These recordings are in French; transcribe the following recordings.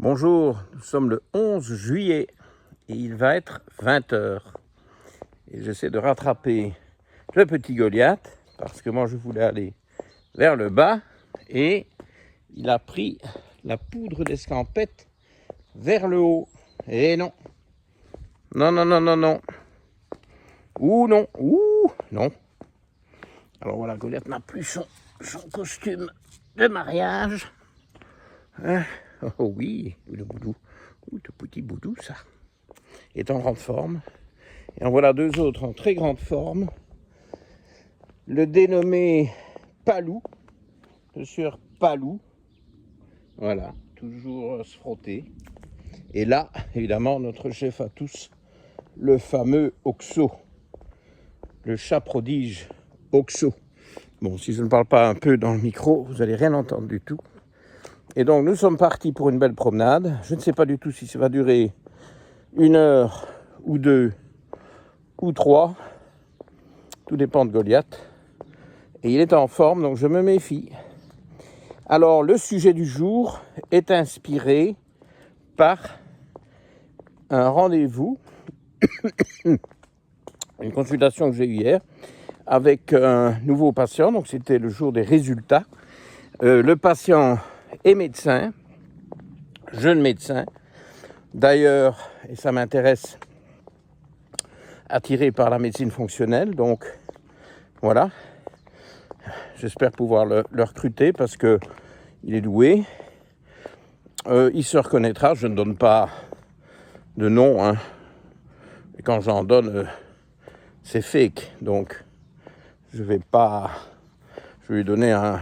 Bonjour, nous sommes le 11 juillet et il va être 20h. Et j'essaie de rattraper le petit Goliath parce que moi je voulais aller vers le bas et il a pris la poudre d'escampette vers le haut. Et non. Non, non, non, non, non. Ouh non, ouh non. Alors voilà, Goliath n'a plus son costume de mariage. Oh oui, le boudou. Ouh, le petit boudou, ça. Est en grande forme. Et en voilà deux autres en très grande forme. Le dénommé Palou, le sieur Palou. Voilà, toujours se frotter. Et là, évidemment, notre chef à tous, le fameux Oxo. Le chat prodige Oxo. Bon, si je ne parle pas un peu dans le micro, vous n'allez rien entendre du tout. Et donc, nous sommes partis pour une belle promenade. Je ne sais pas du tout si ça va durer 1 heure ou 2 ou 3. Tout dépend de Goliath. Et il est en forme, donc je me méfie. Alors, le sujet du jour est inspiré par un rendez-vous, une consultation que j'ai eue hier avec un nouveau patient. Donc, c'était le jour des résultats. Le patient est médecin, jeune médecin. D'ailleurs, et ça m'intéresse, attiré par la médecine fonctionnelle. Donc, voilà. J'espère pouvoir le recruter parce qu'il est doué. Il se reconnaîtra. Je ne donne pas de nom. Hein. Et quand j'en donne, c'est fake. Donc, je vais lui donner un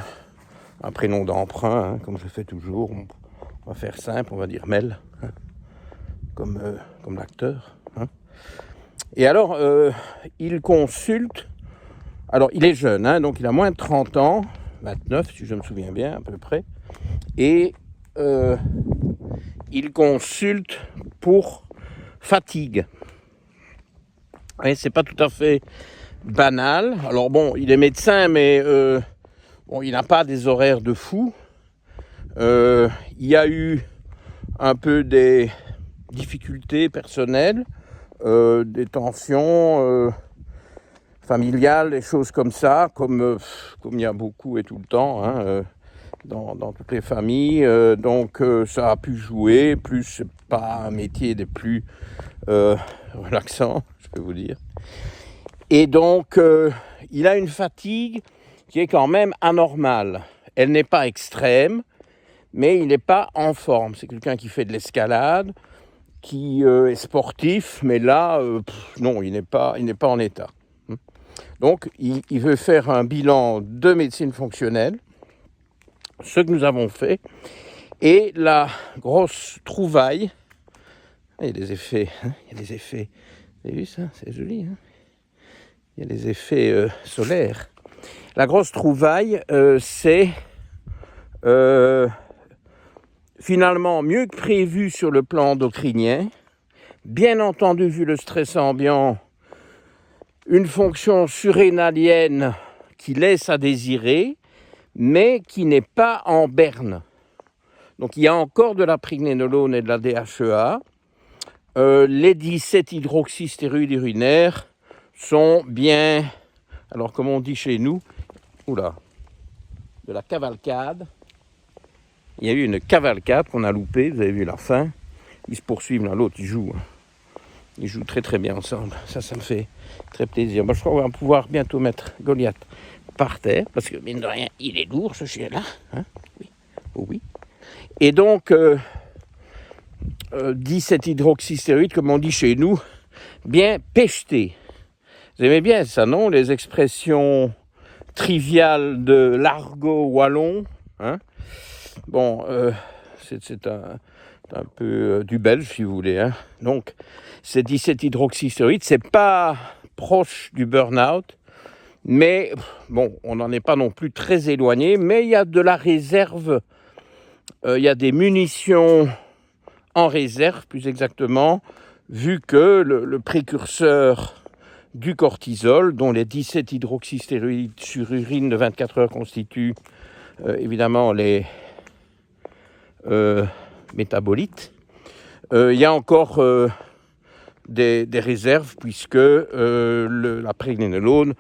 prénom d'emprunt, hein, comme je fais toujours. On va faire simple, on va dire Mel, hein, comme l'acteur. Hein. Et alors, il consulte. Alors, il est jeune, hein, donc il a moins de 30 ans, 29 si je me souviens bien à peu près. Et il consulte pour fatigue. Et c'est pas tout à fait banal. Alors bon, il est médecin, mais bon, il n'a pas des horaires de fou. Il y a eu un peu des difficultés personnelles, des tensions familiales, des choses comme ça, comme il y a beaucoup et tout le temps, hein, dans toutes les familles. Donc ça a pu jouer, plus c'est pas un métier des plus relaxants, je peux vous dire. Et donc il a une fatigue qui est quand même anormale. Elle n'est pas extrême, mais il n'est pas en forme. C'est quelqu'un qui fait de l'escalade, qui est sportif, mais là, non, il n'est pas en état. Donc, il veut faire un bilan de médecine fonctionnelle, ce que nous avons fait. Et la grosse trouvaille, il y a des effets, hein, il y a des effets, vous avez vu ça, c'est joli, hein, il y a des effets solaires. La grosse trouvaille, c'est finalement mieux que prévu sur le plan endocrinien. Bien entendu, vu le stress ambiant, une fonction surrénalienne qui laisse à désirer, mais qui n'est pas en berne. Donc il y a encore de la pregnénolone et de la DHEA. Les 17 hydroxystéroïdes urinaires sont bien, alors comme on dit chez nous, de la cavalcade. Il y a eu une cavalcade qu'on a loupée, vous avez vu la fin. Ils se poursuivent l'un l'autre, ils jouent. Ils jouent très très bien ensemble. Ça me fait très plaisir. Je crois qu'on va pouvoir bientôt mettre Goliath par terre, parce que mine de rien, il est lourd ce chien-là. Hein, oui. Oh, oui. Et donc, 17 hydroxystéroïdes, comme on dit chez nous, bien pêchetés. Vous aimez bien ça, non? Les expressions triviales de l'argot wallon. Hein? Bon, c'est un peu du belge, si vous voulez. Hein. Donc, ces 17 hydroxystéroïdes, c'est pas proche du burn-out, mais bon, on n'en est pas non plus très éloigné, mais il y a de la réserve, il y a des munitions en réserve, plus exactement, vu que le précurseur du cortisol, dont les 17 hydroxystéroïdes sur urine de 24 heures constituent évidemment métabolites. Il y a encore des réserves puisque la pregnénolone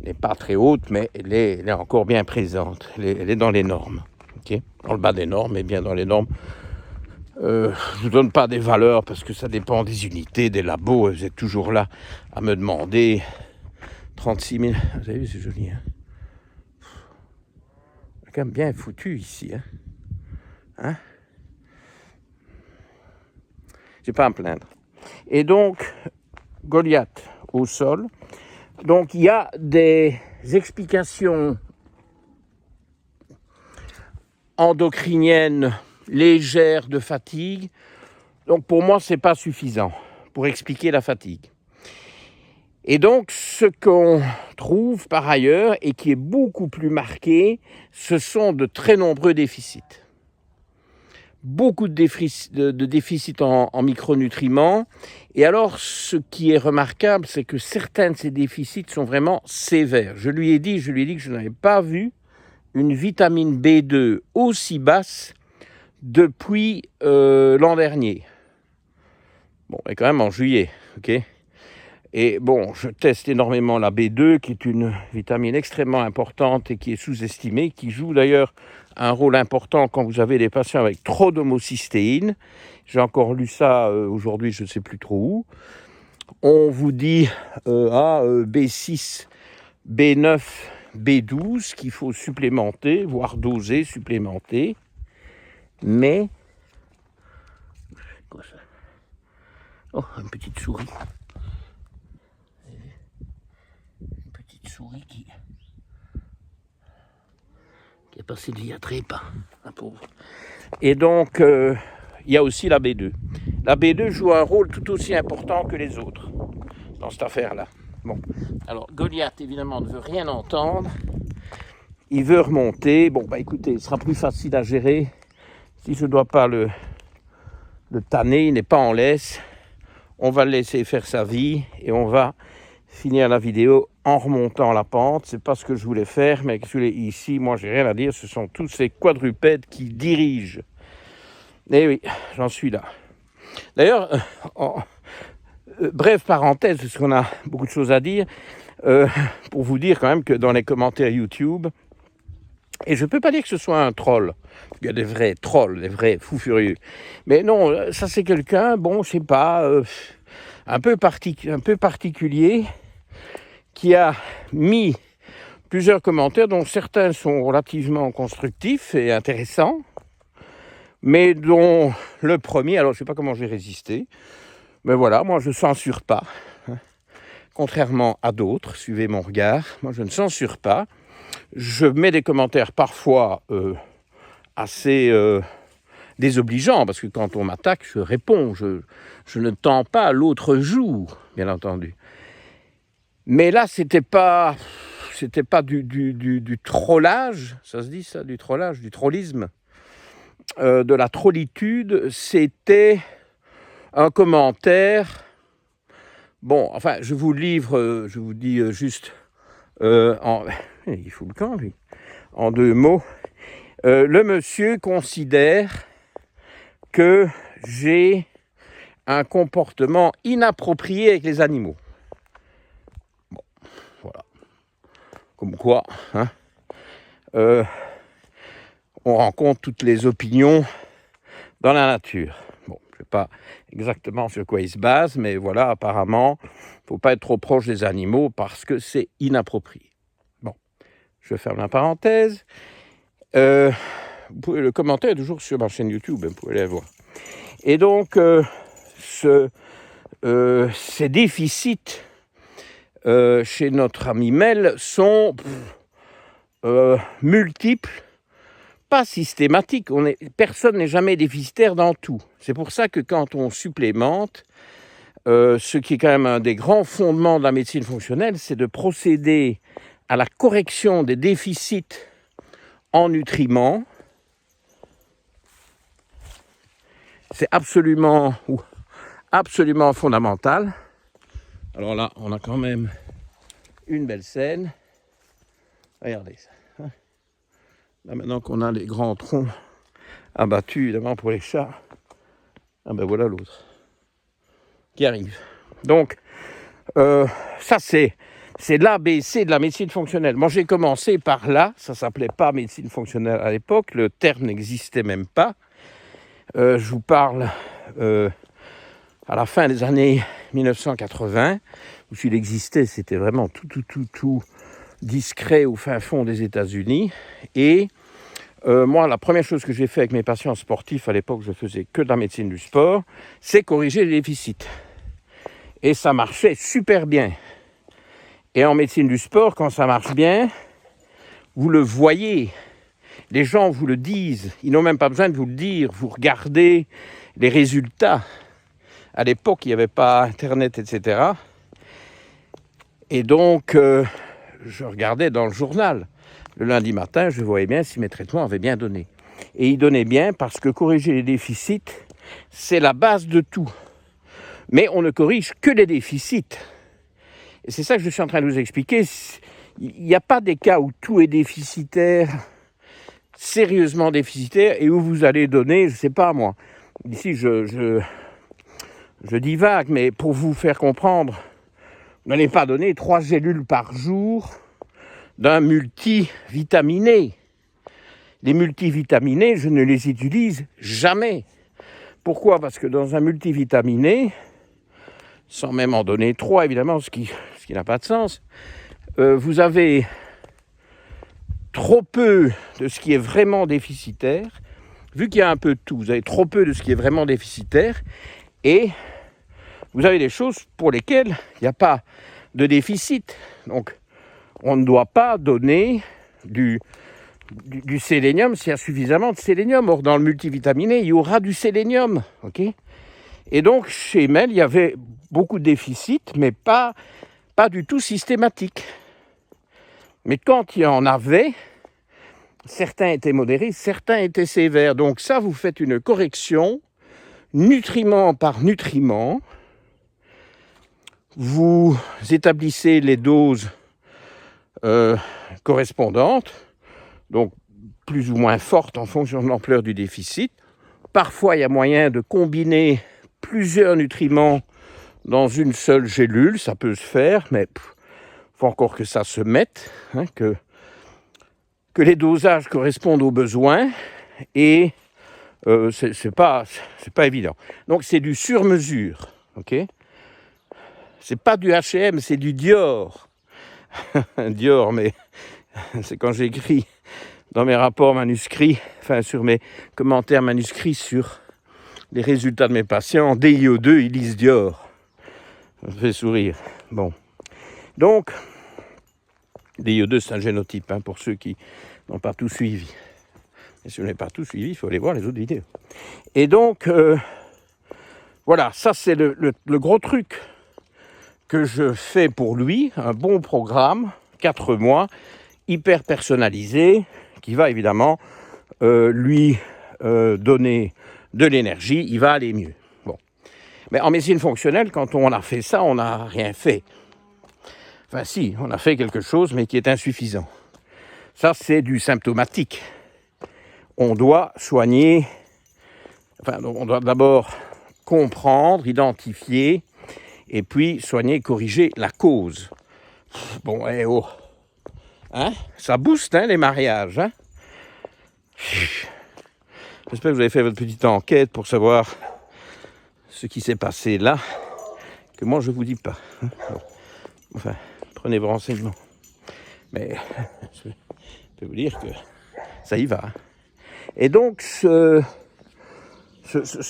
n'est pas très haute, mais elle est encore bien présente. Elle est dans les normes. Okay, dans le bas des normes, mais bien dans les normes. Je ne vous donne pas des valeurs parce que ça dépend des unités, des labos. Vous êtes toujours là à me demander 36 000. Vous avez vu, c'est joli. Hein, c'est quand même bien foutu ici. Hein, j'ai pas à me plaindre. Et donc, Goliath au sol. Donc, il y a des explications endocriniennes légères de fatigue. Donc, pour moi, ce n'est pas suffisant pour expliquer la fatigue. Et donc, ce qu'on trouve par ailleurs, et qui est beaucoup plus marqué, ce sont de très nombreux déficits. Beaucoup de déficits en micronutriments. Et alors, ce qui est remarquable, c'est que certains de ces déficits sont vraiment sévères. Je lui ai dit que je n'avais pas vu une vitamine B2 aussi basse depuis l'an dernier. Bon, mais quand même en juillet, ok. Et bon, je teste énormément la B2, qui est une vitamine extrêmement importante et qui est sous-estimée, qui joue d'ailleurs un rôle important quand vous avez des patients avec trop d'homocystéine. J'ai encore lu ça aujourd'hui, je ne sais plus trop où. On vous dit B6, B9, B12 qu'il faut supplémenter, voire doser, supplémenter. Mais... Quoi ça ? Oh, une petite souris. Une petite souris qui est passée de diatribe, un pauvre. Et donc, il y a aussi la B2. La B2 joue un rôle tout aussi important que les autres dans cette affaire-là. Bon, alors Goliath, évidemment, ne veut rien entendre. Il veut remonter. Bon, bah écoutez, il sera plus facile à gérer si je ne dois pas le tanner. Il n'est pas en laisse. On va le laisser faire sa vie et on va finir la vidéo en remontant la pente. C'est pas ce que je voulais faire, mais ici, moi, j'ai rien à dire. Ce sont tous ces quadrupèdes qui dirigent. Eh oui, j'en suis là. D'ailleurs, brève parenthèse, parce qu'on a beaucoup de choses à dire, pour vous dire quand même que dans les commentaires YouTube, et je ne peux pas dire que ce soit un troll, il y a des vrais trolls, des vrais fous furieux, mais non, ça c'est quelqu'un, bon, je sais pas, un peu particulier, qui a mis plusieurs commentaires, dont certains sont relativement constructifs et intéressants, mais dont le premier, alors je ne sais pas comment j'ai résisté, mais voilà, moi je ne censure pas, hein. Contrairement à d'autres, suivez mon regard, moi je ne censure pas, je mets des commentaires parfois assez désobligeants, parce que quand on m'attaque, je réponds, je ne tends pas l'autre joue, bien entendu. Mais là, c'était pas du trollage, ça se dit ça, du trollage, du trollisme, de la trollitude, c'était un commentaire. Bon, enfin, je vous livre, je vous dis juste il fout le camp, lui. En 2 mots. Le monsieur considère que j'ai un comportement inapproprié avec les animaux. Bon, voilà. Comme quoi, hein, on rencontre toutes les opinions dans la nature. Bon, je ne sais pas exactement sur quoi il se base, mais voilà, apparemment, il ne faut pas être trop proche des animaux parce que c'est inapproprié. Bon, je ferme la parenthèse. Le commentaire est toujours sur ma chaîne YouTube, vous pouvez aller voir. Et donc, ces déficits chez notre ami Mel sont multiples, pas systématiques. Personne n'est jamais déficitaire dans tout. C'est pour ça que quand on supplémente, ce qui est quand même un des grands fondements de la médecine fonctionnelle, c'est de procéder à la correction des déficits en nutriments. C'est absolument fondamental. Alors là, on a quand même une belle scène. Regardez ça. Là, maintenant qu'on a les grands troncs abattus, évidemment, pour les chats, Ah ben voilà l'autre qui arrive. Donc, ça c'est l'ABC de la médecine fonctionnelle. Moi j'ai commencé par là, ça s'appelait pas médecine fonctionnelle à l'époque, le terme n'existait même pas. Je vous parle à la fin des années 1980, où s'il existait, c'était vraiment tout discret au fin fond des États-Unis. Et moi, la première chose que j'ai fait avec mes patients sportifs, à l'époque, je faisais que de la médecine du sport, c'est corriger les déficits. Et ça marchait super bien. Et en médecine du sport, quand ça marche bien, vous le voyez. Les gens vous le disent. Ils n'ont même pas besoin de vous le dire. Vous regardez les résultats. À l'époque, il n'y avait pas Internet, etc. Et donc, je regardais dans le journal. Le lundi matin, je voyais bien si mes traitements avaient bien donné. Et ils donnaient bien parce que corriger les déficits, c'est la base de tout. Mais on ne corrige que les déficits. Et c'est ça que je suis en train de vous expliquer. Il n'y a pas des cas où tout est déficitaire, sérieusement déficitaire, et où vous allez donner, je ne sais pas moi. Ici, je divague, mais pour vous faire comprendre, vous n'allez pas donner 3 gélules par jour d'un multivitaminé. Les multivitaminés, je ne les utilise jamais. Pourquoi ? Parce que dans un multivitaminé, sans même en donner 3 évidemment, ce qui n'a pas de sens, vous avez trop peu de ce qui est vraiment déficitaire. Vu qu'il y a un peu de tout, vous avez trop peu de ce qui est vraiment déficitaire, et vous avez des choses pour lesquelles il n'y a pas de déficit. Donc, on ne doit pas donner du sélénium s'il y a suffisamment de sélénium. Or, dans le multivitaminé, il y aura du sélénium. Okay ? Et donc, chez Mel, il y avait beaucoup de déficits, mais pas du tout systématique. Mais quand il y en avait, certains étaient modérés, certains étaient sévères. Donc ça, vous faites une correction, nutriment par nutriment. Vous établissez les doses correspondantes, donc plus ou moins fortes en fonction de l'ampleur du déficit. Parfois, il y a moyen de combiner plusieurs nutriments dans une seule gélule, ça peut se faire, mais il faut encore que ça se mette, que les dosages correspondent aux besoins, et c'est pas évident. Donc c'est du sur-mesure, ok ? C'est pas du H&M, c'est du Dior. Dior, mais c'est quand j'écris dans mes rapports manuscrits, enfin sur mes commentaires manuscrits sur les résultats de mes patients, DIO2, ils lisent Dior. Ça me fait sourire. Bon. Donc, DIO2, c'est un génotype, pour ceux qui n'ont pas tout suivi. Et si vous n'avez pas tout suivi, il faut aller voir les autres vidéos. Et donc, voilà, ça c'est le gros truc que je fais pour lui, un bon programme, 4 mois, hyper personnalisé, qui va évidemment lui donner de l'énergie, il va aller mieux. Bon. Mais en médecine fonctionnelle, quand on a fait ça, on n'a rien fait. Enfin si, on a fait quelque chose, mais qui est insuffisant. Ça, c'est du symptomatique. On doit soigner, on doit d'abord comprendre, identifier, et puis soigner, corriger la cause. Bon, ça booste, les mariages, J'espère que vous avez fait votre petite enquête pour savoir ce qui s'est passé là, que moi je ne vous dis pas. Bon. Enfin, prenez vos renseignements. Mais je peux vous dire que ça y va. Et donc, ce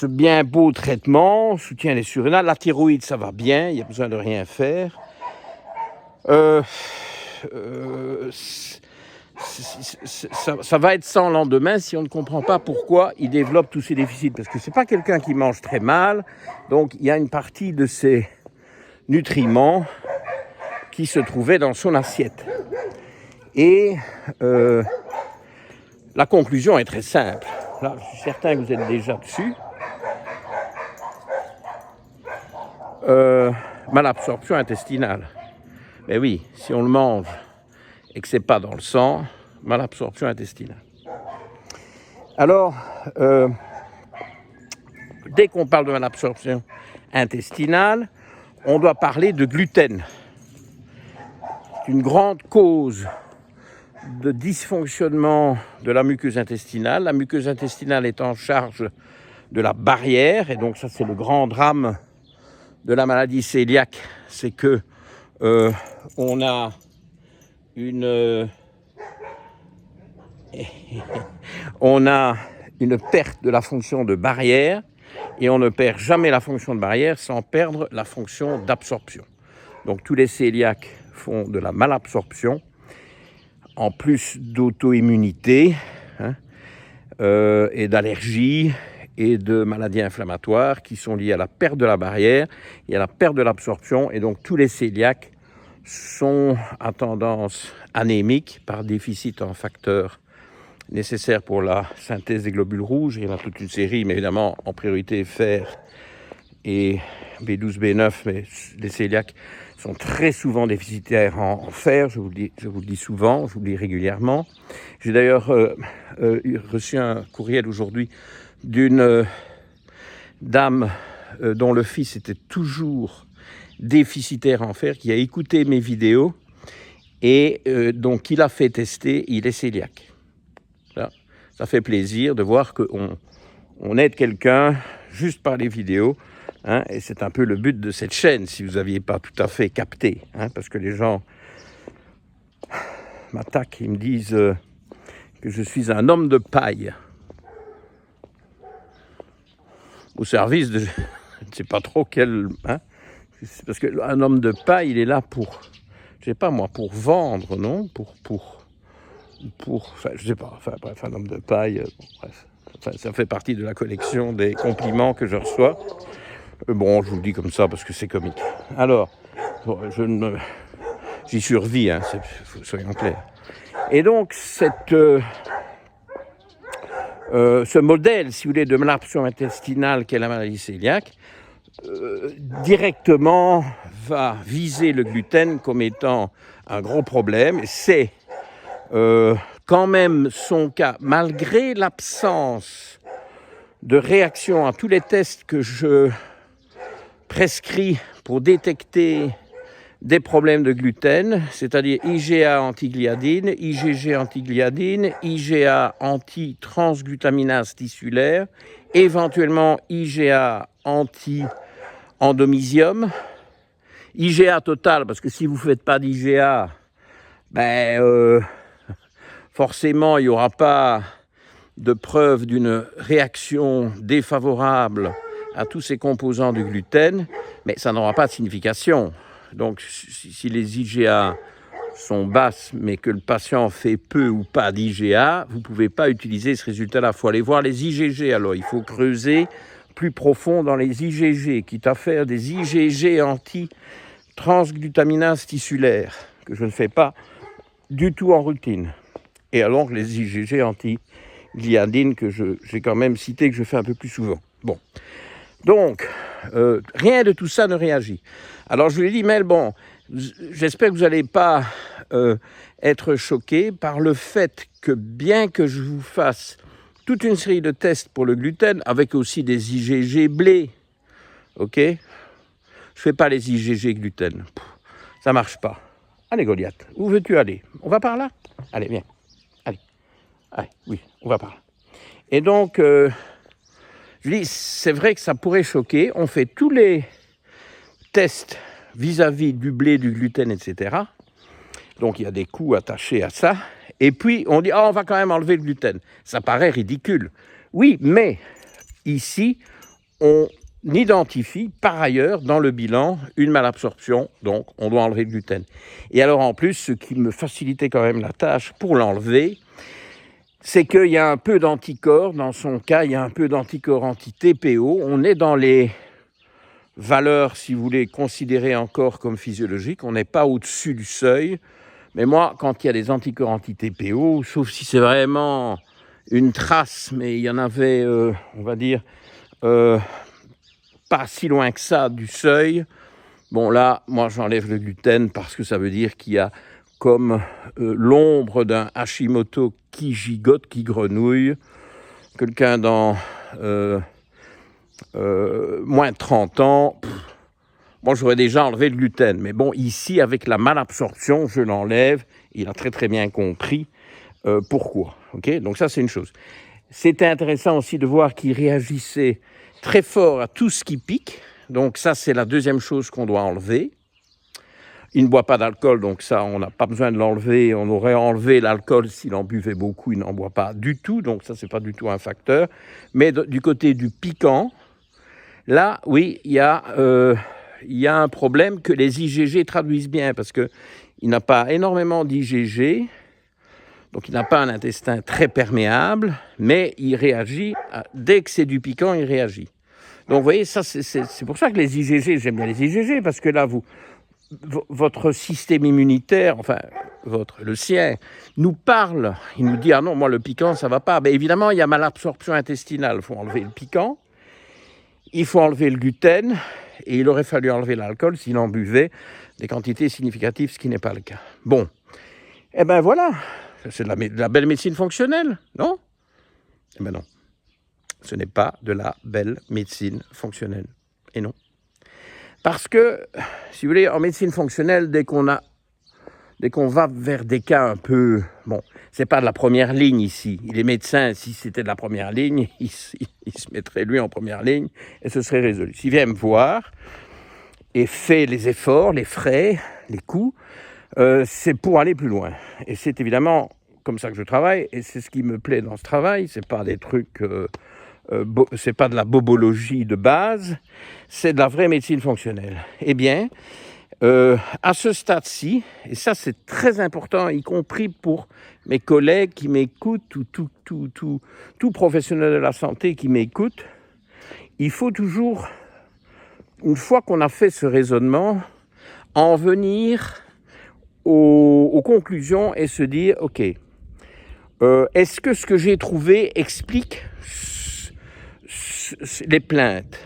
bien beau traitement soutient les surrénales. La thyroïde, ça va bien, il n'y a besoin de rien faire. Ça va être sans lendemain si on ne comprend pas pourquoi il développe tous ces déficits. Parce que ce n'est pas quelqu'un qui mange très mal. Donc, il y a une partie de ces nutriments qui se trouvait dans son assiette. Et la conclusion est très simple. Là, je suis certain que vous êtes déjà dessus. Malabsorption intestinale. Mais oui, si on le mange et que ce n'est pas dans le sang, malabsorption intestinale. Alors, dès qu'on parle de malabsorption intestinale, on doit parler de gluten. C'est une grande cause de dysfonctionnement de la muqueuse intestinale. La muqueuse intestinale est en charge de la barrière, et donc ça c'est le grand drame de la maladie cœliaque, c'est que on a une perte de la fonction de barrière, et on ne perd jamais la fonction de barrière sans perdre la fonction d'absorption. Donc tous les cœliaques font de la malabsorption, en plus d'auto-immunité et d'allergies et de maladies inflammatoires qui sont liées à la perte de la barrière et à la perte de l'absorption. Et donc tous les cœliaques sont à tendance anémique par déficit en facteurs nécessaires pour la synthèse des globules rouges. Il y en a toute une série, mais évidemment en priorité fer et B12, B9, mais les cœliaques sont très souvent déficitaires en fer, je vous le dis souvent, je vous le dis régulièrement. J'ai d'ailleurs reçu un courriel aujourd'hui d'une dame dont le fils était toujours déficitaire en fer, qui a écouté mes vidéos et donc il a fait tester, il est cœliaque. Ça fait plaisir de voir qu'on aide quelqu'un juste par les vidéos. Et c'est un peu le but de cette chaîne, si vous n'aviez pas tout à fait capté, parce que les gens m'attaquent, ils me disent que je suis un homme de paille au service de... Je ne sais pas trop quel... parce qu'un homme de paille, il est là pour... Je ne sais pas moi, pour vendre, non ? Enfin, je ne sais pas, enfin bref, un homme de paille, bref. Enfin, ça fait partie de la collection des compliments que je reçois. Bon, je vous le dis comme ça parce que c'est comique. Alors, j'y survis, soyons clairs. Et donc, ce modèle, si vous voulez, de malabsorption intestinale qu'est la maladie cœliaque, directement va viser le gluten comme étant un gros problème. Et c'est quand même son cas, malgré l'absence de réaction à tous les tests que je prescrit pour détecter des problèmes de gluten, c'est-à-dire IgA antigliadine, IgG antigliadine, IgA anti-transglutaminase tissulaire, éventuellement IgA anti-endomysium, IgA total, parce que si vous ne faites pas d'IgA, forcément il n'y aura pas de preuve d'une réaction défavorable à tous ces composants du gluten, mais ça n'aura pas de signification. Donc, si les IgA sont basses, mais que le patient fait peu ou pas d'IgA, vous ne pouvez pas utiliser ce résultat-là. Il faut aller voir les IgG. Alors, il faut creuser plus profond dans les IgG, quitte à faire des IgG anti-transglutaminase tissulaire, que je ne fais pas du tout en routine. Et alors, les IgG anti-gliadine, que j'ai quand même cité, que je fais un peu plus souvent. Bon. Donc, rien de tout ça ne réagit. Alors, je lui ai dit, mais bon, j'espère que vous n'allez pas être choqué par le fait que bien que je vous fasse toute une série de tests pour le gluten, avec aussi des IgG blé, ok ? Je ne fais pas les IgG gluten. Ça ne marche pas. Allez, Goliath, où veux-tu aller ? On va par là ? Allez, viens. Allez, oui, on va par là. Et donc... je dis, c'est vrai que ça pourrait choquer. On fait tous les tests vis-à-vis du blé, du gluten, etc. Donc, il y a des coûts attachés à ça. Et puis, on dit, on va quand même enlever le gluten. Ça paraît ridicule. Oui, mais ici, on identifie par ailleurs dans le bilan une malabsorption. Donc, on doit enlever le gluten. Et alors, en plus, ce qui me facilitait quand même la tâche pour l'enlever, c'est qu'il y a un peu d'anticorps, dans son cas, il y a un peu d'anticorps anti-TPO. On est dans les valeurs, si vous voulez, considérées encore comme physiologiques. On n'est pas au-dessus du seuil. Mais moi, quand il y a des anticorps anti-TPO, sauf si c'est vraiment une trace, mais il y en avait, on va dire, pas si loin que ça du seuil. Bon, là, moi, j'enlève le gluten parce que ça veut dire qu'il y a comme l'ombre d'un Hashimoto qui gigote, qui grenouille. Quelqu'un dans moins de 30 ans, bon, j'aurais déjà enlevé le gluten. Mais bon, ici, avec la malabsorption, je l'enlève. Il a très très bien compris pourquoi. Okay, donc ça, c'est une chose. C'était intéressant aussi de voir qu'il réagissait très fort à tout ce qui pique. Donc ça, c'est la deuxième chose qu'on doit enlever. Il ne boit pas d'alcool, donc ça, on n'a pas besoin de l'enlever. On aurait enlevé l'alcool s'il en buvait beaucoup. Il n'en boit pas du tout, donc ça, c'est pas du tout un facteur. Mais du côté du piquant, là, oui, il y a un problème que les IgG traduisent bien, parce qu'il n'a pas énormément d'IgG, donc il n'a pas un intestin très perméable, mais il réagit, dès que c'est du piquant, il réagit. Donc vous voyez, ça, c'est pour ça que les IgG, j'aime bien les IgG, parce que là, votre système immunitaire, enfin, le sien, nous parle, il nous dit « Ah non, moi, le piquant, ça ne va pas ». Ben, évidemment, il y a malabsorption intestinale, il faut enlever le piquant, il faut enlever le gluten, et il aurait fallu enlever l'alcool s'il en buvait des quantités significatives, ce qui n'est pas le cas. Bon, eh bien voilà, c'est de la belle médecine fonctionnelle, non? Eh bien non, ce n'est pas de la belle médecine fonctionnelle, et non. Parce que, si vous voulez, en médecine fonctionnelle, dès qu'on va vers des cas un peu... Bon, c'est pas de la première ligne ici. Il est médecin, si c'était de la première ligne, il se mettrait lui en première ligne et ce serait résolu. S'il vient me voir et fait les efforts, les frais, les coûts, c'est pour aller plus loin. Et c'est évidemment comme ça que je travaille et c'est ce qui me plaît dans ce travail. C'est pas des trucs... c'est pas de la bobologie de base, c'est de la vraie médecine fonctionnelle. Eh bien, à ce stade-ci, et ça c'est très important, y compris pour mes collègues qui m'écoutent, ou tout professionnel de la santé qui m'écoute, il faut toujours, une fois qu'on a fait ce raisonnement, en venir aux conclusions et se dire, ok, est-ce que ce que j'ai trouvé explique les plaintes?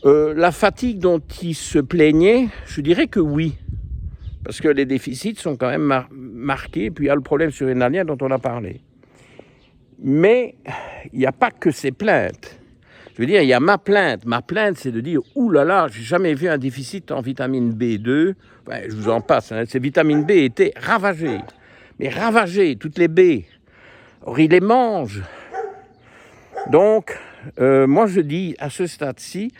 La fatigue dont il se plaignait, je dirais que oui, parce que les déficits sont quand même marqués, puis il y a le problème surrénalien dont on a parlé. Mais il n'y a pas que ces plaintes. Je veux dire, il y a ma plainte. Ma plainte, c'est de dire, ouh là là, j'ai jamais vu un déficit en vitamine B2. Ouais, je vous en passe, hein. Ces vitamines B étaient ravagées. Mais ravagées, toutes les B. Or, il les mange. Donc, moi je dis, à ce stade-ci,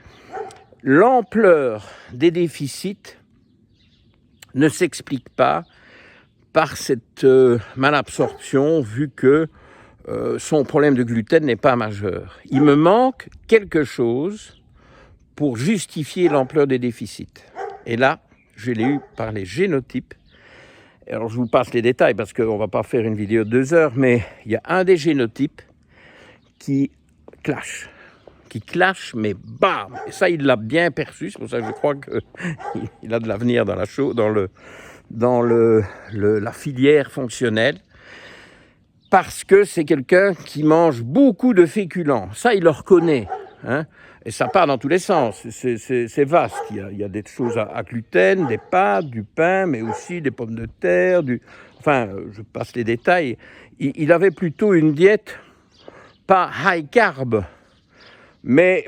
l'ampleur des déficits ne s'explique pas par cette malabsorption, vu que son problème de gluten n'est pas majeur. Il me manque quelque chose pour justifier l'ampleur des déficits. Et là, je l'ai eu par les génotypes. Alors, je vous passe les détails parce qu'on ne va pas faire une vidéo de 2 heures, mais il y a un des génotypes qui clash, mais bam! Et ça, il l'a bien perçu. C'est pour ça que je crois qu'il a de l'avenir dans la filière fonctionnelle. Parce que c'est quelqu'un qui mange beaucoup de féculents. Ça, il le reconnaît. Hein? Et ça part dans tous les sens. C'est vaste. Il y a des choses à gluten, des pâtes, du pain, mais aussi des pommes de terre. Enfin, je passe les détails. Il avait plutôt une diète pas high carb, mais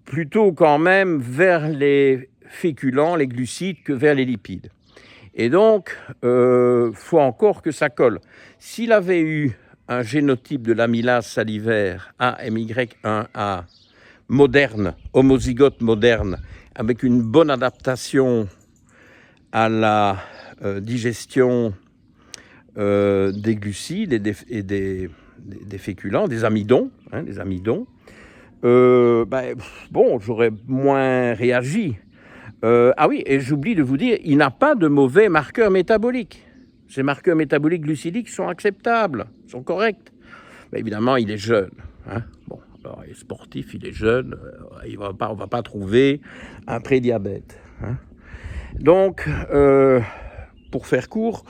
plutôt quand même vers les féculents, les glucides, que vers les lipides. Et donc, faut encore que ça colle. S'il avait eu un génotype de l'amylase salivaire AMY1A moderne, homozygote moderne, avec une bonne adaptation à la digestion des glucides et des féculents, des amidons, bon, j'aurais moins réagi. Ah oui, et j'oublie de vous dire, il n'a pas de mauvais marqueurs métaboliques. Ces marqueurs métaboliques glucidiques sont acceptables, sont corrects. Mais évidemment, il est jeune. Hein. Bon, alors, il est sportif, il est jeune, on va pas trouver un prédiabète. Hein. Donc, pour faire court,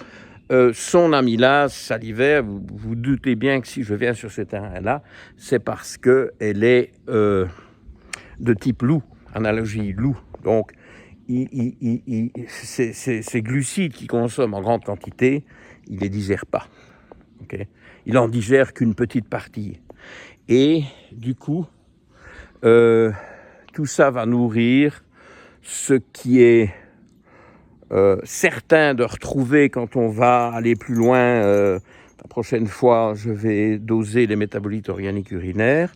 son amylase salivaire, vous doutez bien que si je viens sur ce terrain-là, c'est parce qu'elle est de type loup, analogie loup. Donc, ces glucides qu'il consomme en grande quantité, il ne les digère pas. Okay, il en digère qu'une petite partie. Et du coup, Tout ça va nourrir ce qui est certain de retrouver quand on va aller plus loin. La prochaine fois, je vais doser les métabolites organiques urinaires.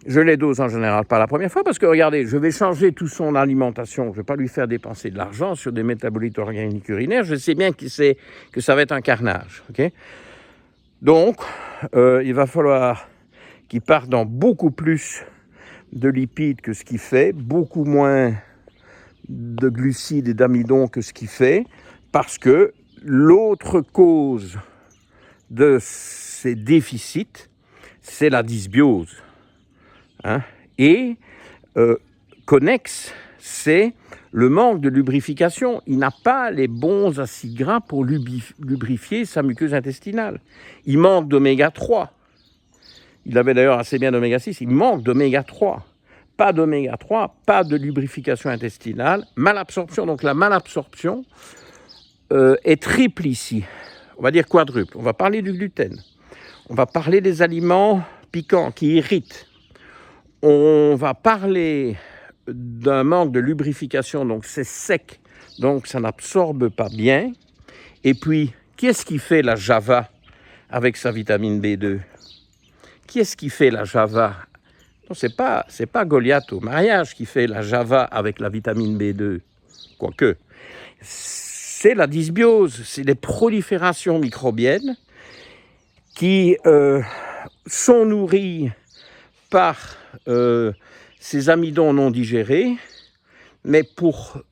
Je les dose en général pas la première fois parce que, regardez, je vais changer toute son alimentation. Je ne vais pas lui faire dépenser de l'argent sur des métabolites organiques urinaires. Je sais bien que ça va être un carnage. Okay, donc, il va falloir qu'il parte dans beaucoup plus de lipides que ce qu'il fait, beaucoup moins de glucides et d'amidon que ce qu'il fait, parce que l'autre cause de ces déficits, c'est la dysbiose. Hein? Et connexe, c'est le manque de lubrification. Il n'a pas les bons acides gras pour lubrifier sa muqueuse intestinale. Il manque d'oméga 3. Il avait d'ailleurs assez bien d'oméga 6. Il manque d'oméga 3. Pas d'oméga 3, pas de lubrification intestinale, malabsorption. Donc la malabsorption est triple ici. On va dire quadruple. On va parler du gluten. On va parler des aliments piquants qui irritent. On va parler d'un manque de lubrification, donc c'est sec, donc ça n'absorbe pas bien. Et puis, qu'est-ce qui fait la java avec sa vitamine B2? Qu'est-ce qui fait la java? Non, c'est pas Goliath au mariage qui fait la java avec la vitamine B2, quoique. C'est la dysbiose, c'est les proliférations microbiennes qui sont nourries par ces amidons non digérés, mais pour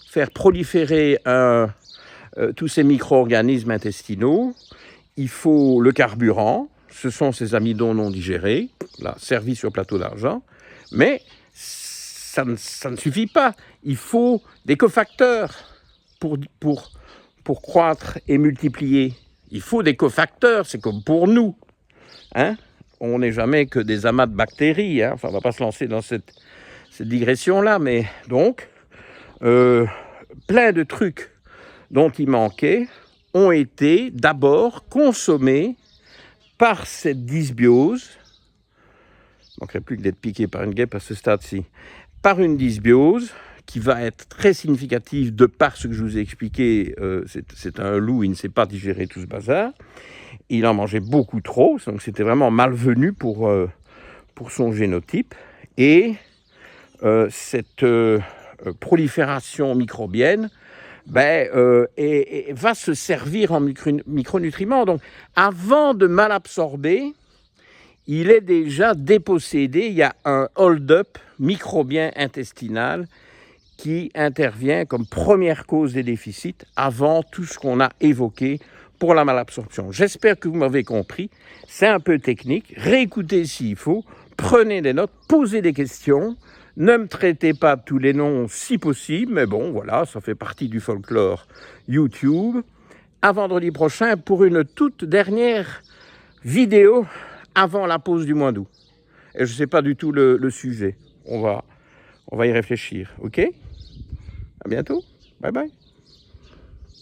faire proliférer tous ces micro-organismes intestinaux, il faut le carburant, ce sont ces amidons non digérés, là, servis sur plateau d'argent, mais ça ne suffit pas. Il faut des cofacteurs pour croître et multiplier. Il faut des cofacteurs, c'est comme pour nous. Hein? On n'est jamais que des amas de bactéries. Hein? Enfin, on ne va pas se lancer dans cette digression-là, mais donc, plein de trucs dont il manquait ont été d'abord consommés par cette dysbiose. Il ne manquerait plus que d'être piqué par une guêpe à ce stade-ci. Par une dysbiose qui va être très significative de par ce que je vous ai expliqué. C'est un loup, il ne sait pas digérer tout ce bazar. Il en mangeait beaucoup trop, donc c'était vraiment malvenu pour son génotype. Et cette prolifération microbienne va se servir en micronutriments. Donc, avant de mal absorber, il est déjà dépossédé. Il y a un hold-up microbien intestinal qui intervient comme première cause des déficits avant tout ce qu'on a évoqué pour la malabsorption. J'espère que vous m'avez compris. C'est un peu technique. Réécoutez s'il faut. Prenez des notes, posez des questions. Ne me traitez pas de tous les noms si possible, mais bon, voilà, ça fait partie du folklore YouTube. À vendredi prochain pour une toute dernière vidéo avant la pause du mois d'août. Et je ne sais pas du tout le sujet. On va y réfléchir, ok? À bientôt. Bye bye.